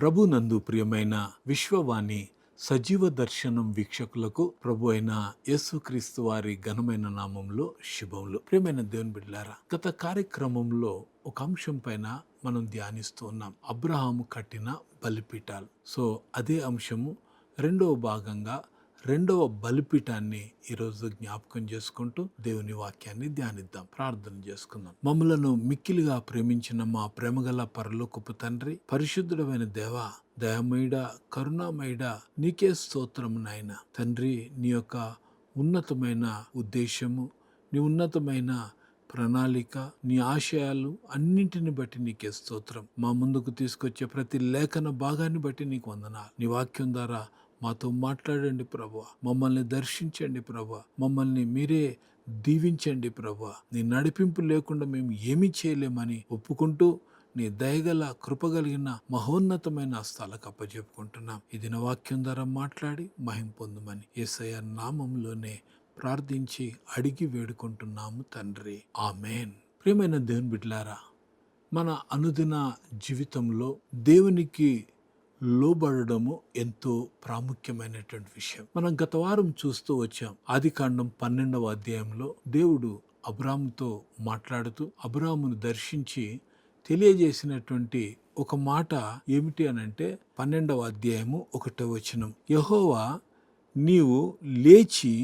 ప్రభునందు ప్రియమైన విశ్వవాణి సజీవ దర్శనం వీక్షకులకు ప్రభు అయిన యేసుక్రీస్తు వారి ఘనమైన నామంలో శుభములు. ప్రియమైన దేవుని బిడ్డలారా, గత కార్యక్రమంలో ఒక అంశం పైన మనం ధ్యానిస్తూ ఉన్నాం. అబ్రహాము కట్టిన బలిపీఠాలు. అదే అంశము రెండవ భాగంగా రెండవ బలిపీఠాన్ని ఈరోజు జ్ఞాపకం చేసుకుంటూ దేవుని వాక్యాన్ని ధ్యానిద్దాం, ప్రార్థన చేసుకుందాం. మమ్మలను మిక్కిలిగా ప్రేమించిన మా ప్రేమగల పరలోకపు తండ్రి, పరిశుద్ధుడమైన దేవా, దయామయుడా, కరుణామయుడా, నీకే స్తోత్రము నాయన. తండ్రి, నీ యొక్క ఉన్నతమైన ఉద్దేశము, నీ ఉన్నతమైన ప్రణాళిక, నీ ఆశయాలు అన్నింటిని బట్టి నీకే స్తోత్రం. మా ముందుకు తీసుకొచ్చే ప్రతి లేఖన భాగాన్ని బట్టి నీకు వందనాలు. నీ వాక్యం ద్వారా మాతో మాట్లాడండి ప్రభువా, మమ్మల్ని దర్శించండి ప్రభువా, మమ్మల్ని మీరే దీవించండి ప్రభువా. నీ నడిపింపు లేకుండా మేము ఏమీ చేయలేమని ఒప్పుకుంటూ నీ దయగల కృపగలిగిన మహోన్నతమైన హస్తాలకు అప్పచెప్పుకుంటున్నాం. ఇది నా వాక్యం ద్వారా మాట్లాడి మహిమ పొందుమని యేసయ్య నామంలోనే ప్రార్థించి అడిగి వేడుకుంటున్నాము తండ్రి, ఆమేన్. ప్రియమైన దేవుని బిడ్డలారా, మన అనుదిన జీవితంలో దేవునికి లోబడము ఎంతో ప్రాముఖ్యమైనటువంటి విషయం. మనం గత వారం చూస్తూ వచ్చాం. ఆదికాండం 12వ అధ్యాయంలో దేవుడు అబ్రాహాముతో మాట్లాడుతూ అబ్రాహామును దర్శించి తెలియజేసినటువంటి ఒక మాట ఏమిటి అనంటే 12వ అధ్యాయము 1వ వచనం, యెహోవా నీవు లేచి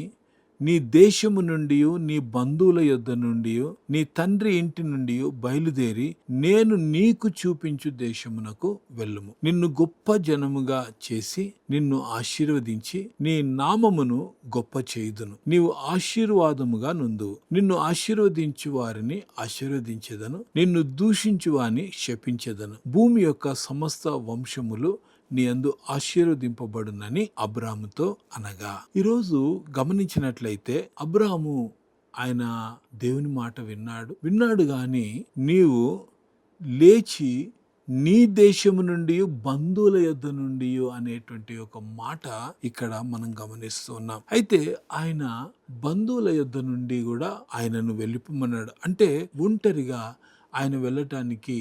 నీ దేశము నుండి, నీ బంధువుల యొద్ద నుండి, నీ తండ్రి ఇంటి నుండి బయలుదేరి నేను నీకు చూపించు దేశమునకు వెళ్ళుము. నిన్ను గొప్ప జనముగా చేసి నిన్ను ఆశీర్వదించి నీ నామమును గొప్ప చేయుదును. నీవు ఆశీర్వాదముగా నుందువు. నిన్ను ఆశీర్వదించు వారిని ఆశీర్వదించెదను, నిన్ను దూషించు వారిని శపించెదను. భూమి యొక్క సమస్త వంశములు నీ యందు ఆశీర్వదింపబడునని అబ్రాహాముతో అనగా. ఈరోజు గమనించినట్లయితే అబ్రాహాము ఆయన దేవుని మాట విన్నాడు గాని నీవు లేచి నీ దేశము నుండి బంధువుల యొద్ద నుండి అనేటువంటి ఒక మాట ఇక్కడ మనం గమనిస్తున్నాం. అయితే ఆయన బంధువుల యొద్ద నుండి కూడా ఆయనను వెళ్ళిపోమన్నాడు. అంటే ఒంటరిగా ఆయన వెళ్ళటానికి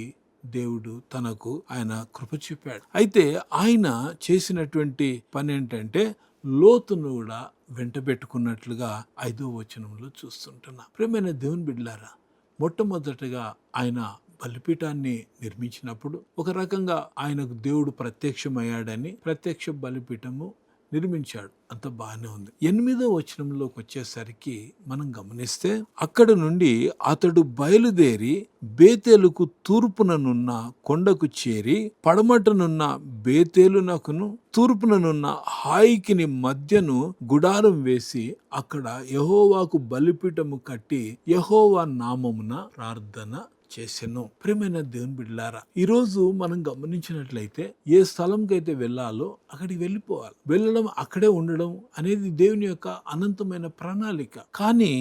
దేవుడు తనకు ఆయన కృప చూపాడు. అయితే ఆయన చేసినటువంటి పని ఏంటంటే లోతును కూడా వెంట పెట్టుకున్నట్లుగా 5వ వచనంలో చూస్తుంటున్నా. ప్రియమైన దేవుని బిడ్డలారా, మొట్టమొదటగా ఆయన బలిపీఠాన్ని నిర్మించినప్పుడు ఒక రకంగా ఆయనకు దేవుడు ప్రత్యక్షమయ్యాడని ప్రత్యక్ష బలిపీఠము నిర్మించాడు. అంత బాగానే ఉంది. 8వ వచనంలోకి వచ్చేసరికి మనం గమనిస్తే అక్కడ నుండి అతడు బయలుదేరి బేతేలుకు తూర్పుననున్న కొండకు చేరి పడమటనున్న బేతేలునకును తూర్పుననున్న హాయికిని మధ్యను గుడారం వేసి అక్కడ యెహోవాకు బలిపీఠము కట్టి యెహోవా నామమున ప్రార్థన చేసెను. ప్రియమైన దేవుని బిడ్డలారా, ఈరోజు మనం గమనించినట్లయితే ఏ స్థలంకైతే వెళ్ళాలో అక్కడికి వెళ్ళిపోవాలి. వెళ్ళడం, అక్కడే ఉండడం అనేది దేవుని యొక్క అనంతమైన ప్రణాళిక. కానీ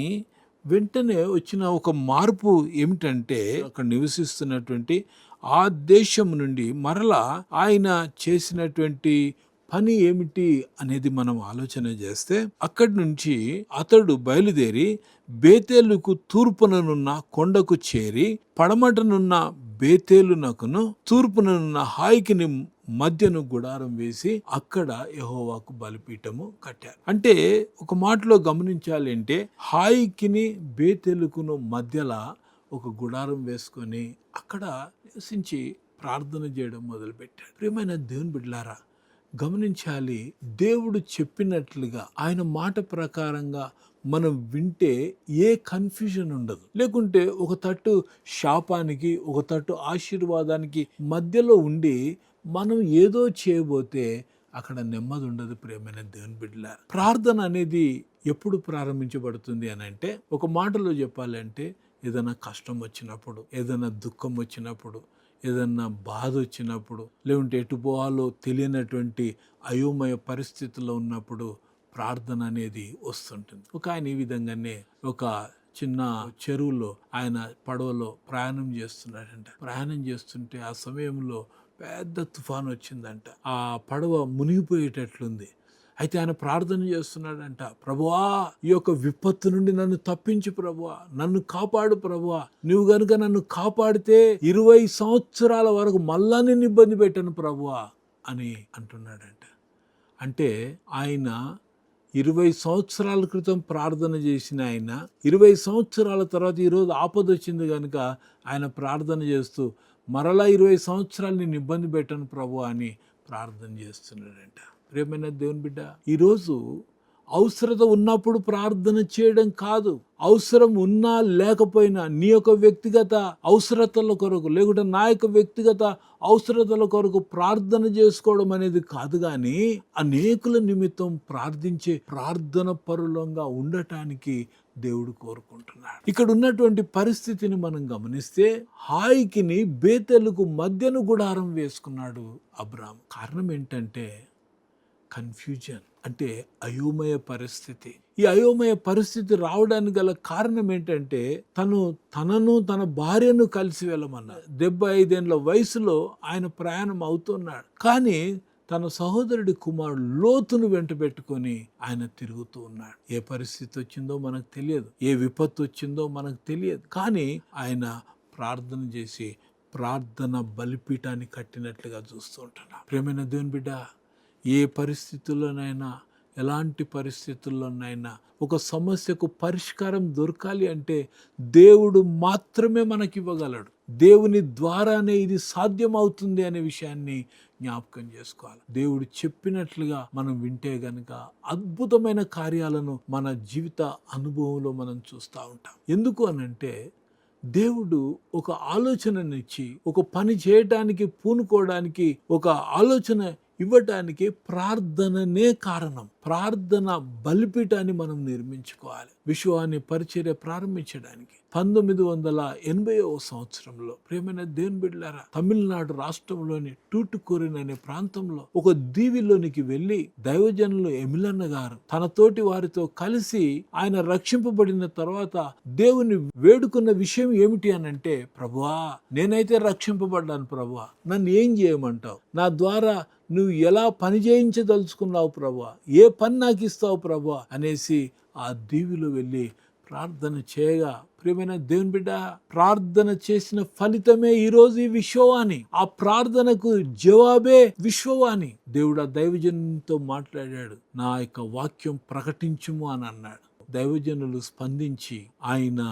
వెంటనే వచ్చిన ఒక మార్పు ఏమిటంటే అక్కడ నివసిస్తున్నటువంటి ఆ దేశం నుండి మరలా ఆయన చేసినటువంటి పని ఏమిటి అనేది మనం ఆలోచన చేస్తే అక్కడి నుంచి అతడు బయలుదేరి బేతేలుకు తూర్పుననున్న కొండకు చేరి పడమటనున్న బేతేలునకును తూర్పుననున్న హాయికిని మధ్యను గుడారం వేసి అక్కడ యెహోవాకు బలిపీఠము కట్టారు. అంటే ఒక మాటలో గమనించాలి అంటే హాయికిని బేతేలుకును మధ్యలో ఒక గుడారం వేసుకొని అక్కడ నివసించి ప్రార్థన చేయడం మొదలుపెట్టాడు. ప్రియమైన దేవుని బిడ్డలారా, గమనించాలి, దేవుడు చెప్పినట్లుగా ఆయన మాట ప్రకారంగా మనం వింటే ఏ కన్ఫ్యూజన్ ఉండదు. లేకుంటే ఒక తట్టు శాపానికి ఒక తట్టు ఆశీర్వాదానికి మధ్యలో ఉండి మనం ఏదో చేయబోతే అక్కడ నెమ్మది ఉండదు. ప్రియమైన దేవుని బిడ్డల, ప్రార్థన అనేది ఎప్పుడు ప్రారంభించబడుతుంది అని అంటే ఒక మాటలో చెప్పాలంటే ఏదైనా కష్టం వచ్చినప్పుడు, ఏదైనా దుఃఖం వచ్చినప్పుడు, ఏదన్నా బాధ వచ్చినప్పుడు, లేకుంటే ఎటు పోవాలో తెలియనటువంటి అయోమయ పరిస్థితుల్లో ఉన్నప్పుడు ప్రార్థన అనేది వస్తుంటుంది. ఒక ఆయన ఈ విధంగానే ఒక చిన్న చెరువులో ఆయన పడవలో ప్రయాణం చేస్తున్నాడంట. ప్రయాణం చేస్తుంటే ఆ సమయంలో పెద్ద తుఫాను వచ్చిందంట. ఆ పడవ మునిగిపోయేటట్లుంది. అయితే ఆయన ప్రార్థన చేస్తున్నాడంట, ప్రభువా ఈ యొక్క విపత్తు నుండి నన్ను తప్పించు ప్రభువా, నన్ను కాపాడు ప్రభువా, నువ్వు గనుక నన్ను కాపాడితే 20 సంవత్సరాల వరకు మళ్ళా నిన్ను ఇబ్బంది పెట్టను ప్రభువా అని అంటున్నాడంట. అంటే ఆయన 20 సంవత్సరాల క్రితం ప్రార్థన చేసిన ఆయన 20 సంవత్సరాల తర్వాత ఈరోజు ఆపద వచ్చింది కనుక ఆయన ప్రార్థన చేస్తూ మరలా 20 సంవత్సరాలు నేను ఇబ్బంది పెట్టను ప్రభు అని ప్రార్థన చేస్తున్నాడంట. ప్రియమైన దేవుని బిడ్డ, ఈరోజు అవసరత ఉన్నప్పుడు ప్రార్థన చేయడం కాదు, అవసరం ఉన్నా లేకపోయినా నీ యొక్క వ్యక్తిగత అవసరతల కొరకు లేకుంటే నా యొక్క వ్యక్తిగత అవసరతల కొరకు ప్రార్థన చేసుకోవడం అనేది కాదు, కానీ అనేకుల నిమిత్తం ప్రార్థించే ప్రార్థన పరులంగా ఉండటానికి దేవుడు కోరుకుంటున్నాడు. ఇక్కడ ఉన్నటువంటి పరిస్థితిని మనం గమనిస్తే హాయికిని బేతెలుకు మధ్యను గుడారం వేసుకున్నాడు అబ్రాము. కారణం ఏంటంటే కన్ఫ్యూజన్, అంటే అయోమయ పరిస్థితి. ఈ అయోమయ పరిస్థితి రావడానికి గల కారణం ఏంటంటే తనను తన భార్యను కలిసి వెళ్ళమన్నారు. 75 ఏళ్ల వయసులో ఆయన ప్రయాణం అవుతున్నాడు, కానీ తన సహోదరుడి కుమారుడు లోతును వెంట పెట్టుకొని ఆయన తిరుగుతూ ఉన్నాడు. ఏ పరిస్థితి వచ్చిందో మనకు తెలియదు, ఏ విపత్తు వచ్చిందో మనకు తెలియదు, కానీ ఆయన ప్రార్థన చేసి ప్రార్థన బలిపీఠాన్ని కట్టినట్లుగా చూస్తూ ఉంటున్నాం. ప్రియమైన దేవుని బిడ్డ, ఏ పరిస్థితుల్లోనైనా ఎలాంటి పరిస్థితుల్లోనైనా ఒక సమస్యకు పరిష్కారం దొరకాలి అంటే దేవుడు మాత్రమే మనకి ఇవ్వగలడు. దేవుని ద్వారానే ఇది సాధ్యమవుతుంది అనే విషయాన్ని జ్ఞాపకం చేసుకోవాలి. దేవుడు చెప్పినట్లుగా మనం వింటే గనుక అద్భుతమైన కార్యాలను మన జీవిత అనుభవంలో మనం చూస్తూ ఉంటాం. ఎందుకు అనంటే దేవుడు ఒక ఆలోచననిచ్చి ఒక పని చేయటానికి పూనుకోవడానికి ఒక ఆలోచన ఇవ్వటానికి ప్రార్థననే కారణం. ప్రార్థన బలిపీఠాన్ని మనం నిర్మించుకోవాలి. విశ్వాన్ని పరిచర్య ప్రారంభించడానికి 1980వ సంవత్సరంలో ప్రియమైన దేవుని బిడ్డలారా, తమిళనాడు రాష్ట్రంలోని టూటుకూరిన్ అనే ప్రాంతంలో ఒక దీవిలోనికి వెళ్లి దైవజనులు ఎమిలన్న గారు తన తోటి వారితో కలిసి ఆయన రక్షింపబడిన తర్వాత దేవుని వేడుకున్న విషయం ఏమిటి అనంటే, ప్రభువా నేనైతే రక్షింపబడ్డాను ప్రభువా, నన్ను ఏం చేయమంటావు, నా ద్వారా నువ్వు ఎలా పని చేయించదలుచుకున్నావు ప్రభువా, ఏ పని నాకు ఇస్తావు ప్రభువా అనేసి ఆ దీవిలో వెళ్ళి ప్రార్థన చేయగా, ప్రియమైన దేవుని బిడ్డ, ప్రార్థన చేసిన ఫలితమే ఈరోజు ఈ విశ్వవాణి. ఆ ప్రార్థనకు జవాబే విశ్వవాణి. దేవుడు ఆ దైవజనునితో మాట్లాడాడు, నా యొక్క వాక్యం ప్రకటించుము అని అన్నాడు. దైవజనులు స్పందించి ఆయన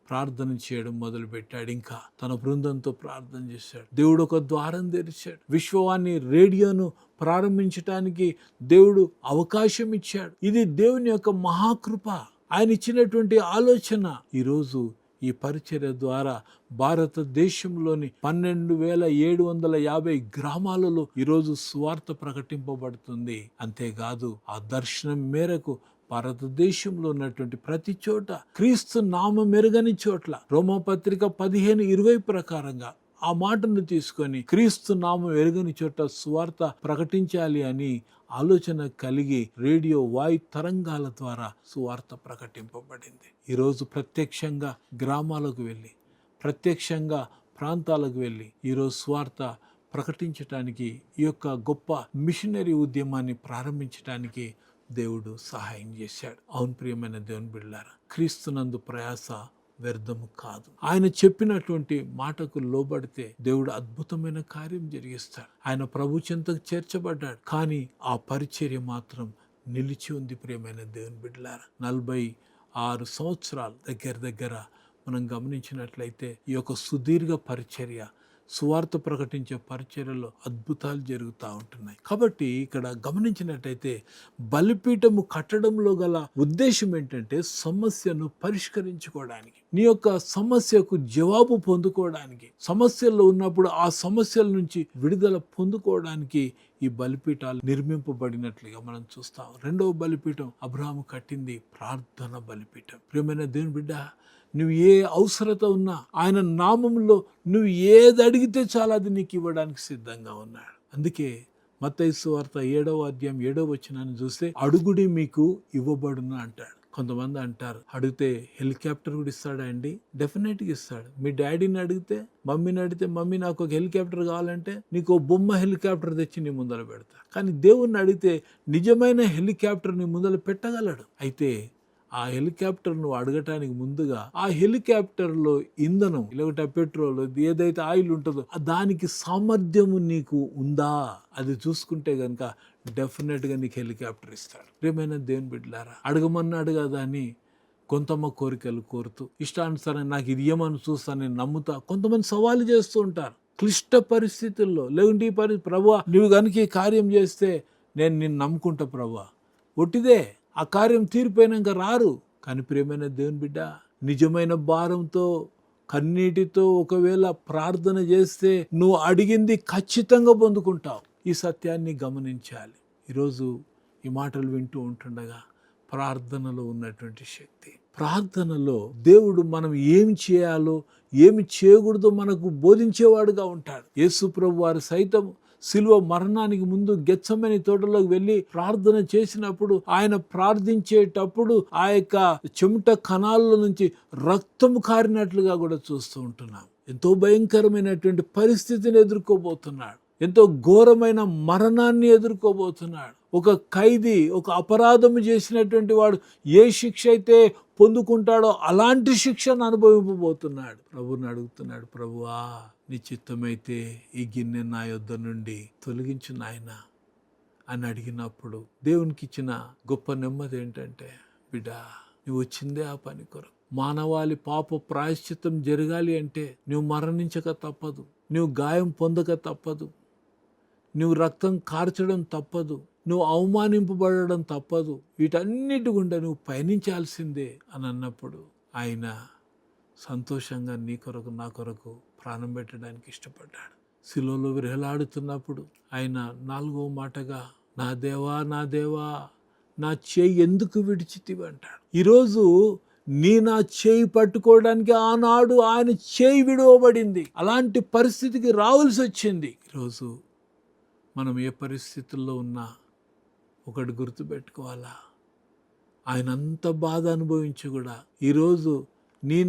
ప్రార్థన చేయడం మొదలు పెట్టాడు. ఇంకా తన బృందంతో ప్రార్థన చేశాడు. దేవుడు ఒక ద్వారం తెరిచాడు. విశ్వవాణి రేడియోను ప్రారంభించడానికి దేవుడు అవకాశం ఇచ్చాడు. ఇది దేవుని యొక్క మహాకృప, ఆయన ఇచ్చినటువంటి ఆలోచన. ఈరోజు ఈ పరిచర్య ద్వారా భారతదేశంలోని 12,750 గ్రామాలలో ఈరోజు సువార్త ప్రకటింపబడుతుంది. అంతేకాదు ఆ దర్శనం మేరకు భారతదేశంలో ఉన్నటువంటి ప్రతి చోట క్రీస్తు నామం ఎరుగని చోట్ల రోమాపత్రిక 15:20 ప్రకారంగా ఆ మాటను తీసుకొని క్రీస్తు నామం ఎరుగని చోట సువార్త ప్రకటించాలి అని ఆలోచన కలిగి రేడియో వాయు తరంగాల ద్వారా సువార్త ప్రకటింపబడింది. ఈరోజు ప్రత్యక్షంగా గ్రామాలకు వెళ్ళి ప్రత్యక్షంగా ప్రాంతాలకు వెళ్ళి ఈరోజు సువార్త ప్రకటించడానికి ఈ యొక్క గొప్ప మిషనరీ ఉద్యమాన్ని ప్రారంభించడానికి దేవుడు సహాయం చేశాడు. అవును ప్రియమైన దేవుని బిడ్డలారా, క్రీస్తునందు ప్రయాస వ్యర్థము కాదు. ఆయన చెప్పినటువంటి మాటకు లోబడితే దేవుడు అద్భుతమైన కార్యం జరిగిస్తాడు. ఆయన ప్రభు చెంతకు చేర్చబడ్డాడు, కానీ ఆ పరిచర్య మాత్రం నిలిచి ఉంది. ప్రియమైన దేవుని బిడ్డలారా, 46 సంవత్సరాలు దగ్గర మనం గమనించినట్లయితే ఈ యొక్క సుదీర్ఘ పరిచర్య, సువార్త ప్రకటించే పరిచర్యలో అద్భుతాలు జరుగుతూ ఉంటున్నాయి. కాబట్టి ఇక్కడ గమనించినట్టయితే బలిపీఠము కట్టడంలో గల ఉద్దేశం ఏంటంటే సమస్యను పరిష్కరించుకోవడానికి, నీ యొక్క సమస్యకు జవాబు పొందుకోవడానికి, సమస్యల్లో ఉన్నప్పుడు ఆ సమస్యల నుంచి విడుదల పొందుకోవడానికి ఈ బలిపీఠాలు నిర్మింపబడినట్లుగా మనం చూస్తాం. రెండవ బలిపీఠం అబ్రాహాము కట్టింది ప్రార్థన బలిపీఠం. ప్రియమైన దేవుని బిడ్డ, నువ్వు ఏ అవసరత ఉన్నా ఆయన నామంలో నువ్వు ఏది అడిగితే చాలా అది నీకు ఇవ్వడానికి సిద్ధంగా ఉన్నాడు. అందుకే మత్తయి సువార్త 7వ అధ్యాయం 7వ వచనాన్ని చూస్తే అడుగుడి మీకు ఇవ్వబడును అంటాడు. కొంతమంది అంటారు, అడిగితే హెలికాప్టర్ కూడా ఇస్తాడా అండి? డెఫినెట్గా ఇస్తాడు. మీ డాడీని అడిగితే, మమ్మీని అడిగితే, మమ్మీ నాకు ఒక హెలికాప్టర్ కావాలంటే నీకు ఓ బొమ్మ హెలికాప్టర్ తెచ్చి నీ ముందర పెడతా. కానీ దేవుణ్ణి అడిగితే నిజమైన హెలికాప్టర్ నీ ముందర పెట్టగలడు. అయితే ఆ హెలికాప్టర్ నువ్వు అడగటానికి ముందుగా ఆ హెలికాప్టర్లో ఇంధనం, లేకపోతే పెట్రోల్, ఏదైతే ఆయిల్ ఉంటుందో దానికి సామర్థ్యము నీకు ఉందా, అది చూసుకుంటే గనుక డెఫినెట్గా నీకు హెలికాప్టర్ ఇస్తాడు. ప్రియమైన దేవుని బిడ్డలారా, అడగదా అని కొంతమ్మ కోరికలు కోరుతూ ఇష్టానుసారం నాకు ఇది ఏమని చూస్తాను నేను నమ్ముతా కొంతమంది సవాలు చేస్తూ ఉంటారు. క్లిష్ట పరిస్థితుల్లో లేకుంటే ఈ ప్రభువా నువ్వు కనుక ఈ కార్యం చేస్తే నేను నిన్ను నమ్ముకుంటా ప్రభువా, ఒట్టిదే ఆ కార్యం తీరిపోయినాక రారు. కానీ ప్రియమైన దేవుని బిడ్డ, నిజమైన భారంతో కన్నీటితో ఒకవేళ ప్రార్థన చేస్తే నువ్వు అడిగింది ఖచ్చితంగా పొందుకుంటావు. ఈ సత్యాన్ని గమనించాలి. ఈరోజు ఈ మాటలు వింటూ ఉంటుండగా ప్రార్థనలో ఉన్నటువంటి శక్తి, ప్రార్థనలో దేవుడు మనం ఏమి చేయాలో ఏమి చేయకూడదో మనకు బోధించేవాడుగా ఉంటాడు. యేసు ప్రభు వారు సైతం సిలువ మరణానికి ముందు గెత్సెమనీ తోటలోకి వెళ్ళి ప్రార్థన చేసినప్పుడు ఆయన ప్రార్థించేటప్పుడు ఆ యొక్క చెమట కణాల నుంచి రక్తము కారినట్లుగా కూడా చూస్తూ ఉంటున్నాం. ఎంతో భయంకరమైనటువంటి పరిస్థితిని ఎదుర్కోబోతున్నాడు. ఎంతో ఘోరమైన మరణాన్ని ఎదుర్కోబోతున్నాడు. ఒక ఖైదీ, ఒక అపరాధము చేసినటువంటి వాడు ఏ శిక్ష అయితే పొందుకుంటాడో అలాంటి శిక్షను అనుభవింపబోతున్నాడు. ప్రభువుని అడుగుతున్నాడు, ప్రభువా నీ చిత్తమైతే ఈ గిన్నె నా యొద్ద నుండి తొలగించు నాయనా అని అడిగినప్పుడు దేవునికి ఇచ్చిన గొప్ప నెమ్మది ఏంటంటే, బిడ్డా నువ్వు వచ్చిందే ఆ పని కొరకు. మానవాళి పాప ప్రాయశ్చిత్తం జరగాలి అంటే నువ్వు మరణించక తప్పదు, నువ్వు గాయం పొందక తప్పదు, నువ్వు రక్తం కార్చడం తప్పదు, నువ్వు అవమానింపబడడం తప్పదు, వీటన్నిటి గుండా నువ్వు పయనించాల్సిందే అని అన్నప్పుడు ఆయన సంతోషంగా నీ కొరకు నా కొరకు ప్రాణం పెట్టడానికి ఇష్టపడ్డాడు. శిలువలో విరహలాడుతున్నప్పుడు ఆయన 4వ మాటగా నా దేవా నా దేవా నా చేయి ఎందుకు విడిచితివి అంటాడు. ఈరోజు నా చేయి పట్టుకోవడానికి ఆనాడు ఆయన చేయి విడవబడింది. అలాంటి పరిస్థితికి రావాల్సి వచ్చింది. ఈరోజు మనం ఏ పరిస్థితుల్లో ఉన్నా ఒకటి గుర్తుపెట్టుకోవాలా, ఆయన అంత బాధ అనుభవించి కూడా ఈరోజు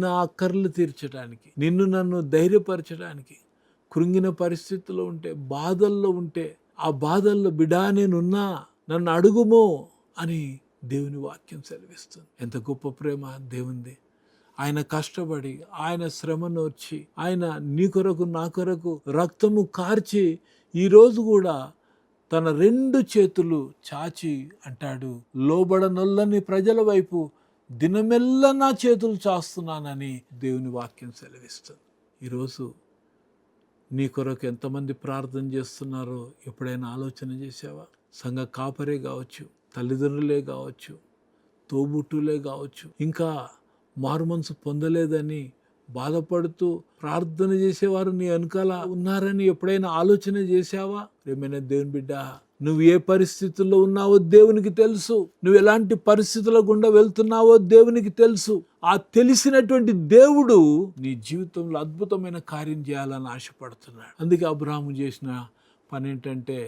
నా అక్కర్లు తీర్చడానికి, నిన్ను నన్ను ధైర్యపరచడానికి, కృంగిన పరిస్థితుల్లో ఉంటే, బాధల్లో ఉంటే, ఆ బాధల్లో బిడా నేనున్నా నన్ను అడుగుమో అని దేవుని వాక్యం సెలవిస్తుంది. ఎంత గొప్ప ప్రేమ దేవుంది. ఆయన కష్టపడి, ఆయన శ్రమనోర్చి, ఆయన నీ కొరకు నా కొరకు రక్తము కార్చి ఈరోజు కూడా తన 2 చేతులు చాచి అంటాడు, లోబడనొల్లని ప్రజల వైపు దినమెల్లా నా చేతులు చాస్తున్నానని దేవుని వాక్యం సెలవిస్తుంది. ఈరోజు నీ కొరకు ఎంతమంది ప్రార్థన చేస్తున్నారో ఎప్పుడైనా ఆలోచన చేసావా? సంఘ కాపరే కావచ్చు, తల్లిదండ్రులే కావచ్చు, తోబుట్టులే కావచ్చు, ఇంకా మారుమనసు పొందలేదని బాధపడుతూ ప్రార్థన చేసేవారు నీ వెనకాల ఉన్నారని ఎప్పుడైనా ఆలోచన చేశావా? ప్రియమైన దేవుని బిడ్డ, నువ్వు ఏ పరిస్థితుల్లో ఉన్నావో దేవునికి తెలుసు. నువ్వు ఎలాంటి పరిస్థితుల గుండా వెళ్తున్నావో దేవునికి తెలుసు. ఆ తెలిసినటువంటి దేవుడు నీ జీవితంలో అద్భుతమైన కార్యం చేయాలని ఆశపడుతున్నాడు. అందుకే అబ్రాహాము చేసిన పని ఏంటంటే,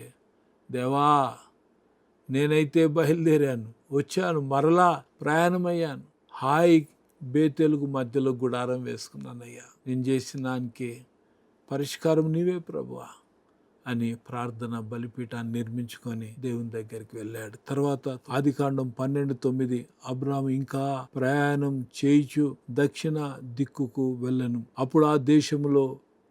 దేవా నేనైతే బయలుదేరాను, వచ్చాను, మరలా ప్రయాణమయ్యాను, హాయ్ బేతెలుగు మధ్యలో గుడారం వేసుకున్నానయ్యా, నేను చేసిన దానికి పరిష్కారం నీవే ప్రభువా అని ప్రార్థన బలిపీఠాన్ని నిర్మించుకొని దేవుని దగ్గరికి వెళ్ళాడు. తర్వాత ఆదికాండం 12:9 అబ్రాహాము ఇంకా ప్రయాణం చేయిచు దక్షిణ దిక్కుకు వెళ్ళను, అప్పుడు ఆ దేశంలో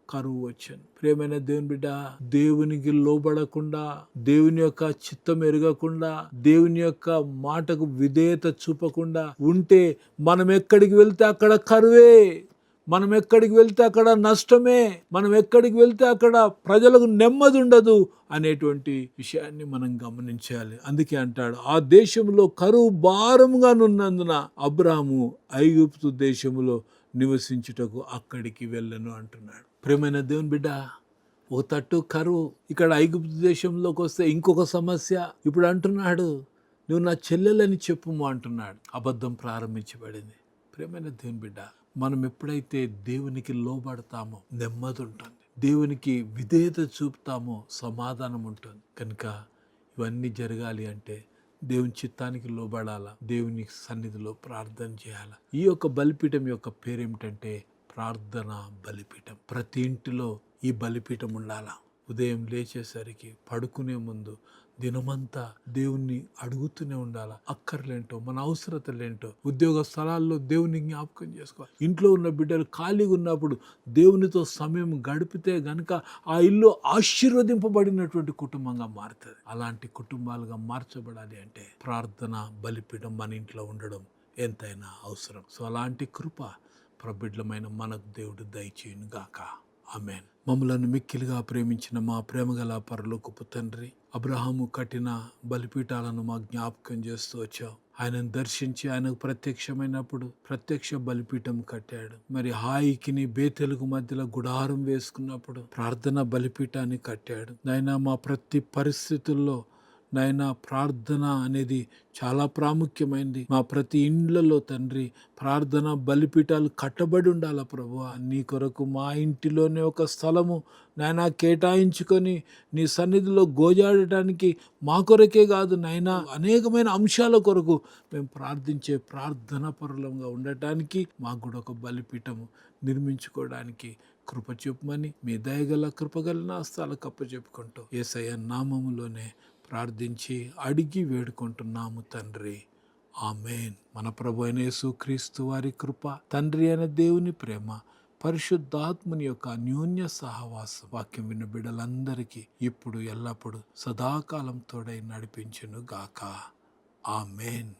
కరువు వచ్చాను. ప్రియమైన దేవుని బిడ్డ, దేవునికి లోబడకుండా, దేవుని యొక్క చిత్తం ఎరగకుండా, దేవుని యొక్క మాటకు విధేయత చూపకుండా ఉంటే మనం ఎక్కడికి వెళ్తే అక్కడ కరువే, మనం ఎక్కడికి వెళ్తే అక్కడ నష్టమే, మనం ఎక్కడికి వెళ్తే అక్కడ ప్రజలకు నెమ్మది ఉండదు అనేటువంటి విషయాన్ని మనం గమనించాలి. అందుకే అంటాడు, ఆ దేశంలో కరువు భారంగా నున్నందున అబ్రాహాము ఐగుప్తు దేశంలో నివసించుటకు అక్కడికి వెళ్ళను అంటున్నాడు. ప్రియమైన దేవుని బిడ్డ, ఒక తట్టు కరువు, ఇక్కడ ఐగుప్తు దేశంలోకి వస్తే ఇంకొక సమస్య. ఇప్పుడు అంటున్నాడు, నువ్వు నా చెల్లెలని చెప్పుము అంటున్నాడు. అబద్ధం ప్రారంభించబడింది. ప్రియమైన దేవుని బిడ్డ, మనం ఎప్పుడైతే దేవునికి లోబడతామో నెమ్మది ఉంటుంది, దేవునికి విధేయత చూపుతామో సమాధానం ఉంటుంది. కనుక ఇవన్నీ జరగాలి అంటే దేవుని చిత్తానికి లోబడాలా, దేవుని సన్నిధిలో ప్రార్థన చేయాలా. ఈ యొక్క బలిపీఠం యొక్క పేరేమిటంటే ప్రార్థన బలిపీఠం. ప్రతి ఇంటిలో ఈ బలిపీఠం ఉండాలా. ఉదయం లేచేసరికి, పడుకునే ముందు, దినమంతా దేవుణ్ణి అడుగుతూనే ఉండాలి. అక్కర్లేంటో, మన అవసరతలేంటో, ఉద్యోగ స్థలాల్లో దేవుని జ్ఞాపకం చేసుకోవాలి. ఇంట్లో ఉన్న బిడ్డలు ఖాళీగా ఉన్నప్పుడు దేవునితో సమయం గడిపితే గనుక ఆ ఇల్లు ఆశీర్వదింపబడినటువంటి కుటుంబంగా మారుతుంది. అలాంటి కుటుంబాలుగా మార్చబడాలి అంటే ప్రార్థన బలిపీఠం మన ఇంట్లో ఉండడం ఎంతైనా అవసరం. సో అలాంటి కృప ప్రబిడ్లమైన మనకు దేవుడు దయచేయును గాక. ఆమేన్. మమ్మలను మిక్కిలిగా ప్రేమించిన మా ప్రేమగల పరలోకపు తండ్రి, అబ్రహాము కట్టిన బలిపీఠాలను మా జ్ఞాపకం చేస్తూ వచ్చావు. ఆయనను దర్శించి ఆయనకు ప్రత్యక్షమైనప్పుడు ప్రత్యక్ష బలిపీఠం కట్టాడు. మరి హాయికిని బేతెలుగు మధ్యలో గుడారం వేసుకున్నప్పుడు ప్రార్థన బలిపీఠాన్ని కట్టాడు. నాయనా, మా ప్రతి పరిస్థితుల్లో నాయనా ప్రార్థన అనేది చాలా ప్రాముఖ్యమైనది. మా ప్రతి ఇండ్లలో తండ్రి ప్రార్థన బలిపీఠాలు కట్టబడి ఉండాలా ప్రభువా. నీ కొరకు మా ఇంటిలోనే ఒక స్థలము నాయనా కేటాయించుకొని నీ సన్నిధిలో గోజాడటానికి మా కొరకే కాదు నాయనా, అనేకమైన అంశాల కొరకు మేము ప్రార్థించే ప్రార్థన పరులంగా ఉండటానికి మాకు కూడా ఒక బలిపీఠము నిర్మించుకోవడానికి కృప చూపమని మీ దయగల కృపగల నాస్తాలకు అప్పచెప్పుకుంటూ యేసయ్య నామములోనే ప్రార్థించి అడిగి వేడుకుంటున్నాము తండ్రి. ఆమేన్. మన ప్రభు అయిన యేసుక్రీస్తు వారి కృప, తండ్రి అయిన దేవుని ప్రేమ, పరిశుద్ధాత్మని యొక్క అన్యోన్య సహవాసం వాక్యం విన్న బిడ్డలందరికీ ఇప్పుడు ఎల్లప్పుడు సదాకాలం తోడై నడిపించును గాక. ఆమేన్.